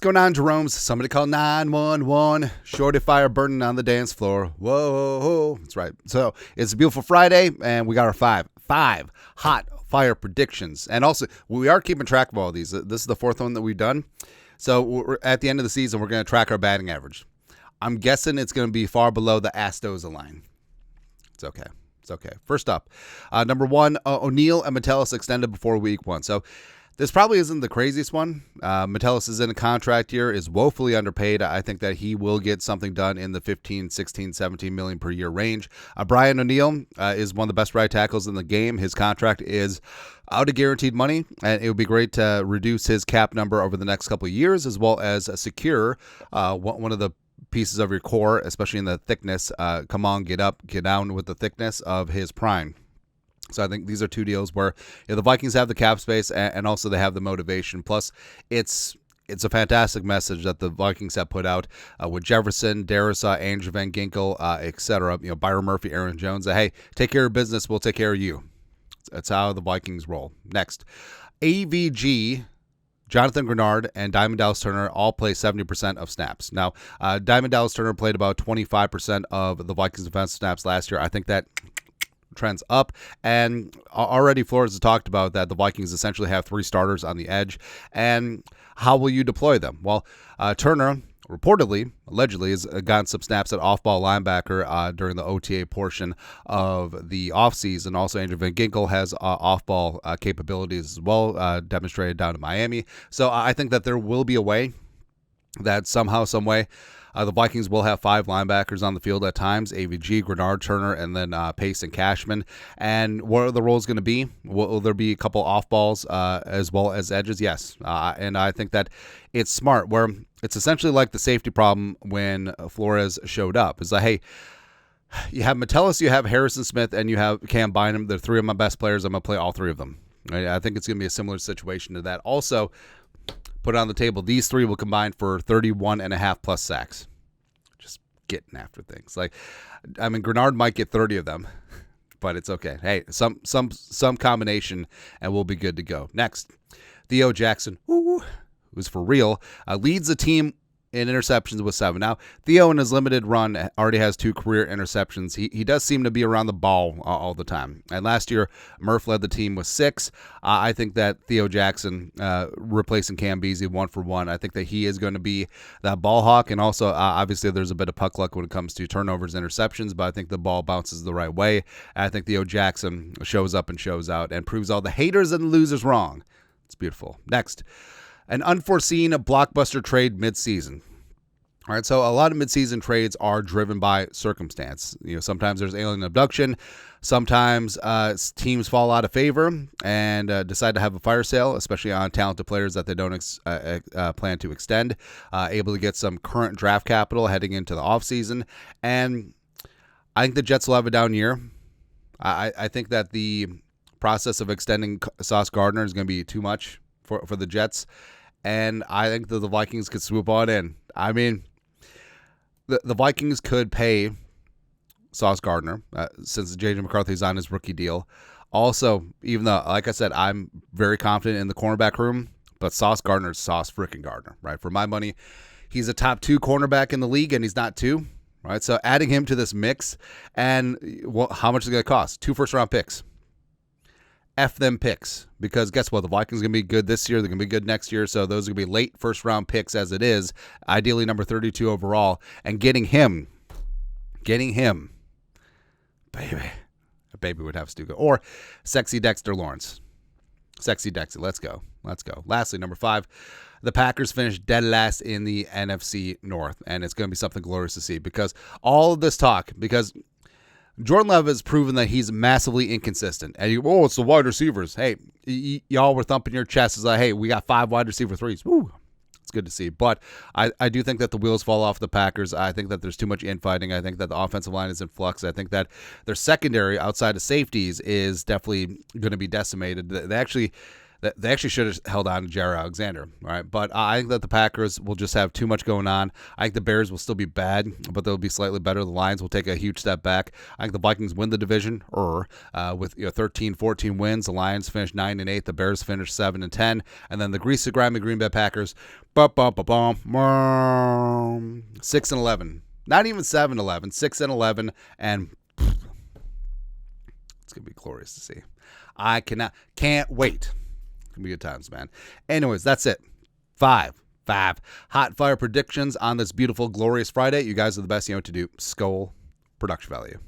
going on, Jeromes? Somebody call 911. Shorty fire burning on the dance floor. Whoa. That's right. So it's a beautiful Friday, and we got our five hot fire predictions. And also, we are keeping track of all these. This is the fourth one that we've done. So we're, at the end of the season, we're going to track our batting average. I'm guessing it's going to be far below the Astoza line. It's okay. First up, number one, O'Neill and Metellus extended before week one. So this probably isn't the craziest one. Metellus is in a contract year, is woefully underpaid. I think that he will get something done in the 15, 16, 17 million per year range. Brian O'Neill is one of the best right tackles in the game. His contract is out of guaranteed money, and it would be great to reduce his cap number over the next couple of years, as well as secure one of the pieces of your core, especially in the thickness. Come on, get up, get down with the thickness of his prime. So I think these are two deals where the Vikings have the cap space and also they have the motivation. Plus, it's a fantastic message that the Vikings have put out with Jefferson, Darrisaw, Andrew Van Ginkel, etc. Byron Murphy, Aaron Jones. Hey, take care of business. We'll take care of you. That's how the Vikings roll. Next, AVG, Jonathan Grenard, and Diamond Dallas Turner all play 70% of snaps. Now, Diamond Dallas Turner played about 25% of the Vikings' defensive snaps last year. I think that trends up, and already Flores has talked about that the Vikings essentially have three starters on the edge. And how will you deploy them? Well, Turner allegedly has gotten some snaps at off-ball linebacker during the OTA portion of the offseason. Also, Andrew Van Ginkel has off-ball capabilities as well, demonstrated down in Miami. So I think that there will be a way that somehow, some way, the Vikings will have five linebackers on the field at times: AVG, Grenard, Turner, and then Pace and Cashman. And what are the roles going to be? Will there be a couple off balls as well as edges? Yes. And I think that it's smart, where it's essentially like the safety problem when Flores showed up. It's like, hey, you have Metellus, you have Harrison Smith, and you have Cam Bynum. They're three of my best players. I'm going to play all three of them. I think it's going to be a similar situation to that. Also, put it on the table, these three will combine for 31.5 plus sacks. Just getting after things. Grenard might get 30 of them, but it's okay. Hey, some combination, and we'll be good to go. Next, Theo Jackson, who's for real, leads the team in interceptions with 7. Now, Theo in his limited run already has 2 career interceptions. He does seem to be around the ball all the time. And last year, Murph led the team with 6. I think that Theo Jackson, replacing Cam Beasley 1-for-1, I think that he is going to be that ball hawk. And also, obviously, there's a bit of puck luck when it comes to turnovers, interceptions, but I think the ball bounces the right way. I think Theo Jackson shows up and shows out and proves all the haters and losers wrong. It's beautiful. Next, an unforeseen blockbuster trade midseason. All right, so a lot of midseason trades are driven by circumstance. Sometimes there's alien abduction. Sometimes teams fall out of favor and decide to have a fire sale, especially on talented players that they don't plan to extend, able to get some current draft capital heading into the offseason. And I think the Jets will have a down year. I think that the process of extending Sauce Gardner is going to be too much for the Jets, and I think that the Vikings could swoop on in. I mean, the Vikings could pay Sauce Gardner since J.J. McCarthy's on his rookie deal. Also, even though, like I said, I'm very confident in the cornerback room, but Sauce Gardner's Sauce freaking Gardner, right? For my money, he's a top 2 cornerback in the league, and he's not 2, right? So adding him to this mix, and how much is it going to cost? 2 first-round picks. F them picks, because guess what? The Vikings are going to be good this year. They're going to be good next year. So those are going to be late first-round picks as it is, ideally number 32 overall. And getting him, baby would have to go. Or sexy Dexter Lawrence. Sexy Dexter. Let's go. Lastly, number 5, the Packers finished dead last in the NFC North. And it's going to be something glorious to see, because all of this talk, because Jordan Love has proven that he's massively inconsistent. And it's the wide receivers. Hey, y'all were thumping your chests as like, hey, we got 5 wide receiver 3s. Woo, it's good to see. But I do think that the wheels fall off the Packers. I think that there's too much infighting. I think that the offensive line is in flux. I think that their secondary outside of safeties is definitely going to be decimated. They actually should have held on to Jair Alexander, all right? But I think that the Packers will just have too much going on. I think the Bears will still be bad, but they'll be slightly better. The Lions will take a huge step back. I think the Vikings win the division, with 13, 14 wins. The Lions finish 9-8. The Bears finish 7-10, and then the greasy, grimy Green Bay Packers, 6-11. Not even 7-11, 6-11, and it's gonna be glorious to see. I can't wait. It's gonna be good times, man. Anyways, that's it. Five hot fire predictions on this beautiful, glorious Friday. You guys are the best. You know what to do. Skol production value.